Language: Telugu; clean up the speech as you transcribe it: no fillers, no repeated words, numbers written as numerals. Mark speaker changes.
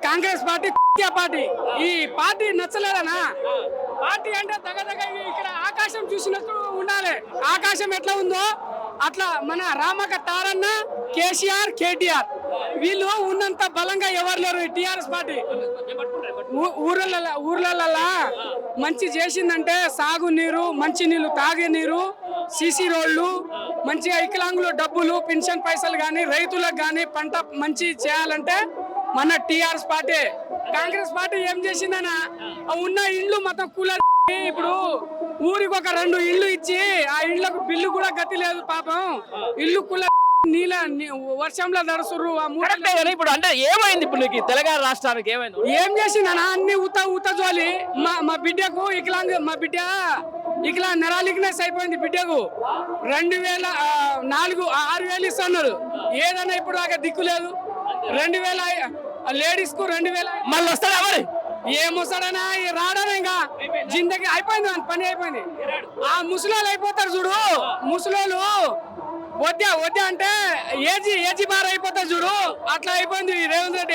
Speaker 1: Congress party party. ఈ పార్టీ నచ్చలేదనా? పార్టీ అంటే దగ్గర ఇక్కడ ఆకాశం చూసినట్టు ఉండాలి. ఆకాశం ఎట్లా ఉందో అట్లా మన రామక తారన్న, కేసీఆర్, కేటీఆర్ వీళ్ళు ఉన్నంత బలంగా ఎవరు లేరు. టిఆర్ఎస్ పార్టీ ఊర్లలో మంచి చేసిందంటే సాగు నీరు, మంచి నీళ్లు, తాగే నీరు, సిసి రోడ్లు, మంచిగా వికలాంగులు డబ్బులు, పెన్షన్ పైసలు కానీ, రైతులకు కానీ పంట మంచి చేయాలంటే మన టిఆర్ఎస్ పార్టీ. కాంగ్రెస్ పార్టీ ఏం చేసిందనా, ఉన్న ఇండ్లు మొత్తం కూలర్. ఇప్పుడు ఊరికి ఒక 2 ఇళ్ళు ఇచ్చి ఆ ఇండ్లకు బిల్లు కూడా గతి లేదు పాపం. ఇల్లు కూలర్ నీళ్ళ వర్షంలో నడుస్తుర్రు.
Speaker 2: ఇప్పుడు అంటే ఏమైంది ఇప్పుడు నీకు తెలంగాణ రాష్ట్రానికి ఏమైంది?
Speaker 1: ఏం చేసిందనా, అన్ని ఉత జోలి. మా బిడ్డకు మా బిడ్డ నెరాలిక్నెస్ అయిపోయింది. బిడ్డకు 2004 6,000 ఇస్తున్నారు. ఏదైనా ఇప్పుడు దాకా దిక్కు లేదు. 2000 లేడీస్ కు 2000
Speaker 2: మళ్ళీ వస్తాడా మరి?
Speaker 1: ఏమొస్తాడనా, రాడనా, ఇంకా జిందగీ అయిపోయింది, పని అయిపోయింది. ఆ ముసలోళ్ళు అయిపోతారు చూడు, ముసలోళ్ళు వద్దా అంటే ఏజీ బార్ అయిపోతారు చూడు, అట్లా అయిపోయింది రేవంత్ రెడ్డి.